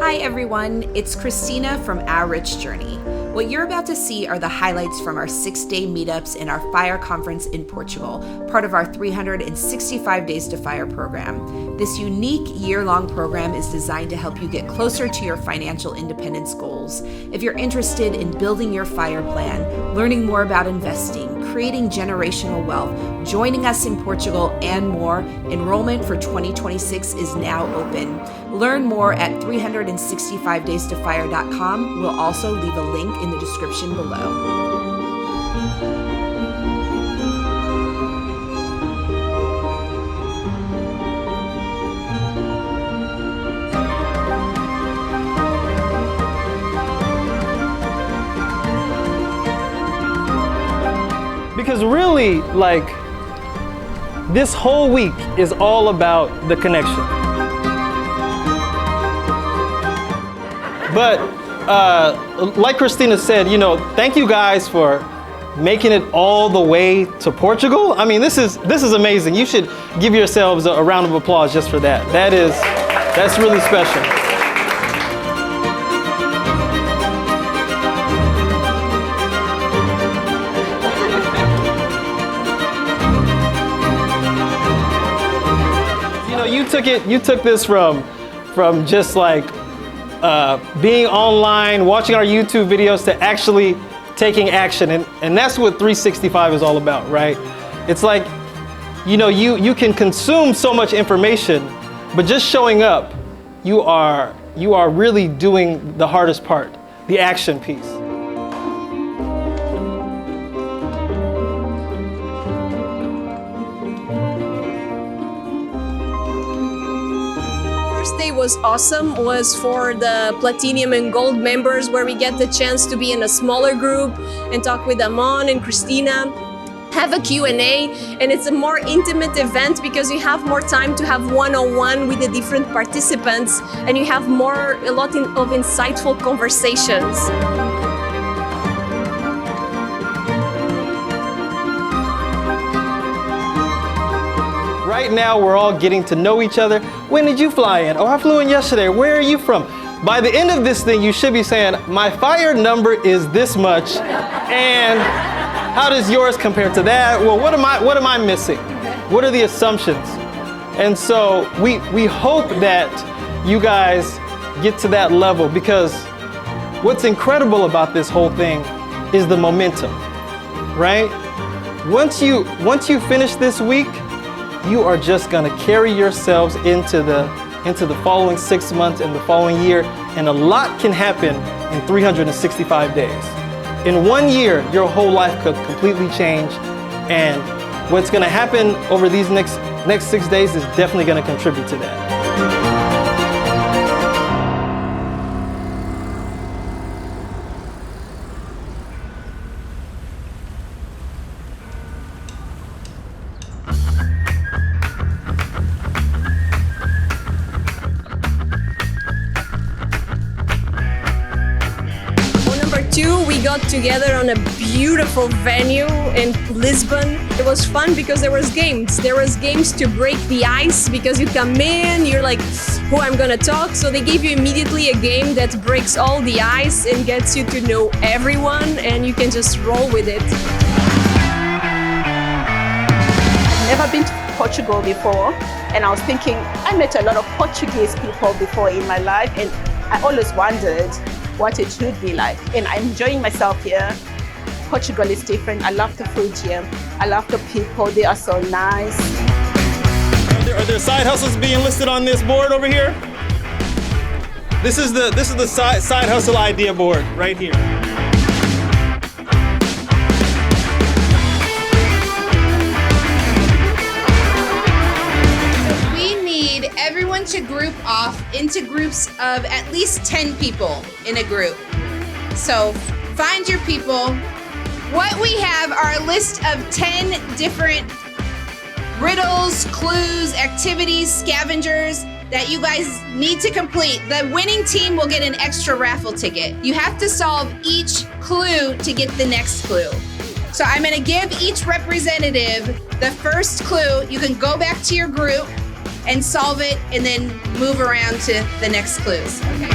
Hi everyone, it's Christina from Our Rich Journey. What you're about to see are the highlights from our 6-day meetups in our FIRE conference in Portugal, part of our 365 Days to FIRE program. This unique year-long program is designed to help you get closer to your financial independence goals. If you're interested in building your FIRE plan, learning more about investing, creating generational wealth, joining us in Portugal, and more, enrollment for 2026 is now open. Learn more at 365daystofire.com. We'll also leave a link in the description below. Because really, like, this whole week is all about the connection. But like Christina said, thank you guys for making it all the way to Portugal. I mean, this is amazing. You should give yourselves a round of applause just for that. That's really special. You took this from just like being online, watching our YouTube videos, to actually taking action, and that's what 365 is all about, right? It's like, you can consume so much information, but just showing up, you are really doing the hardest part, the action piece. Day was awesome was for the platinum and gold members, where we get the chance to be in a smaller group and talk with Amon and Christina, have a Q&A, and it's a more intimate event because you have more time to have one-on-one with the different participants, and you have a lot of insightful conversations. Right now, we're all getting to know each other. When did you fly in? Oh, I flew in yesterday. Where are you from? By the end of this thing, you should be saying, my FIRE number is this much, and how does yours compare to that? Well, what am I missing? What are the assumptions? And so we hope that you guys get to that level, because what's incredible about this whole thing is the momentum, right? Once you finish this week, you are just gonna carry yourselves into the following 6 months and the following year, and a lot can happen in 365 days. In 1 year, your whole life could completely change, and what's gonna happen over these next 6 days is definitely gonna contribute to that. We got together on a beautiful venue in Lisbon. It was fun because there was games. There was games to break the ice, because you come in, you're like, who I'm gonna talk? So they gave you immediately a game that breaks all the ice and gets you to know everyone, and you can just roll with it. I've never been to Portugal before, and I was thinking, I met a lot of Portuguese people before in my life, and I always wondered what it should be like, and I'm enjoying myself here. Portugal is different. I love the food here. I love the people. They are so nice. Are there side hustles being listed on this board over here? This is the side hustle idea board right here. Everyone to group off into groups of at least 10 people in a group. So find your people. What we have are a list of 10 different riddles, clues, activities, scavengers that you guys need to complete. The winning team will get an extra raffle ticket. You have to solve each clue to get the next clue. So I'm gonna give each representative the first clue. You can go back to your group and solve it and then move around to the next clues. Okay.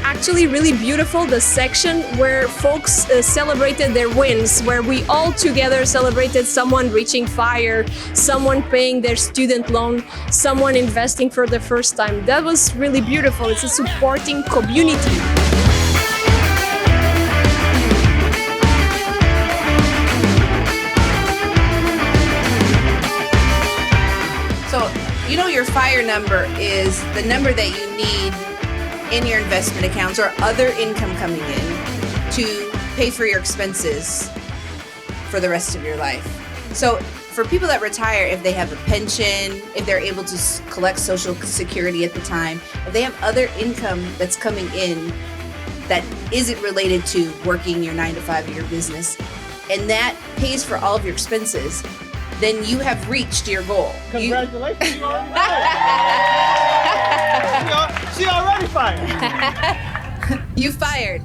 Actually really beautiful, the section where folks celebrated their wins, where we all together celebrated someone reaching FIRE, someone paying their student loan, someone investing for the first time. That was really beautiful. It's a supporting community. So, you know, your FIRE number is the number that you need in your investment accounts or other income coming in to pay for your expenses for the rest of your life. So for people that retire, if they have a pension, if they're able to collect Social Security at the time, if they have other income that's coming in that isn't related to working your 9-to-5 or your business, and that pays for all of your expenses, then you have reached your goal. Congratulations, you already fired. She already fired. You fired.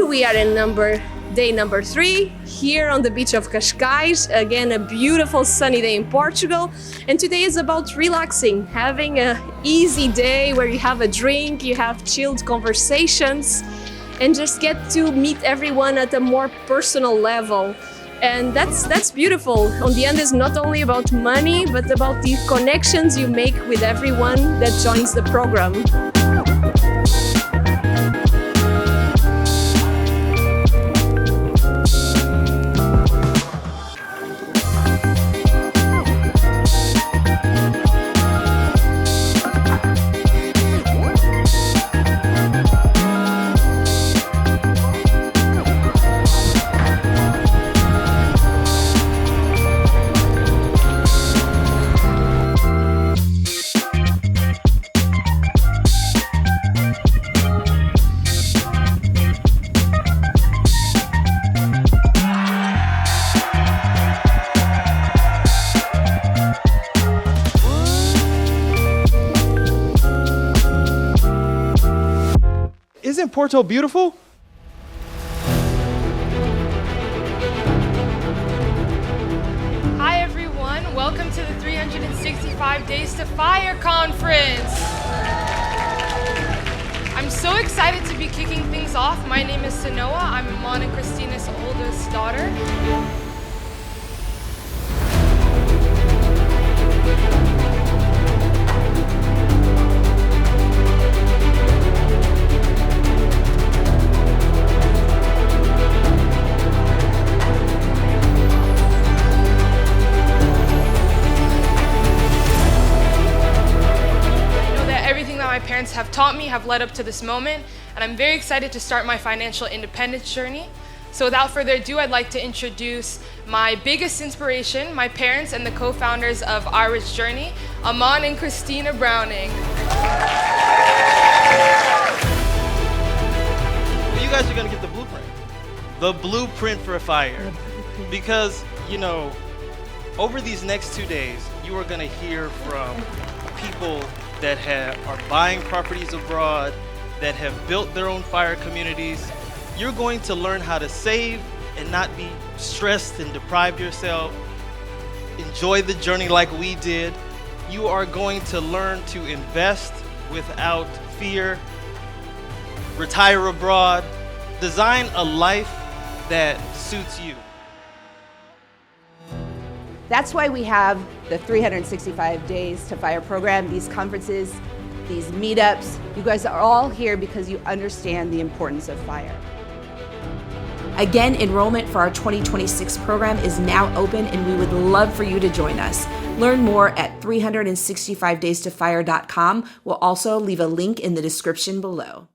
We are in day number 3 here on the beach of Cascais. Again, a beautiful sunny day in Portugal. And today is about relaxing, having an easy day where you have a drink, you have chilled conversations, and just get to meet everyone at a more personal level. And that's beautiful. On the end, it's not only about money, but about the connections you make with everyone that joins the program. Isn't Porto beautiful? Hi everyone, welcome to the 365 Days to FIRE conference. I'm so excited to be kicking things off. My name is Sanoa. I'm Amon and Christina's oldest daughter. My parents have taught me have led up to this moment, and I'm very excited to start my financial independence journey. So without further ado, I'd like to introduce my biggest inspiration, my parents and the co-founders of F.I.R.E Journey, Amon and Christina Browning. Well, you guys are gonna get the blueprint. The blueprint for FIRE. Because, you know, over these next 2 days, you are gonna hear from people that are buying properties abroad, that have built their own FIRE communities. You're going to learn how to save and not be stressed and deprive yourself. Enjoy the journey like we did. You are going to learn to invest without fear, retire abroad, Design a life that suits you. That's why we have the 365 Days to FIRE program, these conferences, these meetups. You guys are all here because you understand the importance of FIRE. Again, enrollment for our 2026 program is now open, and we would love for you to join us. Learn more at 365daystofire.com. We'll also leave a link in the description below.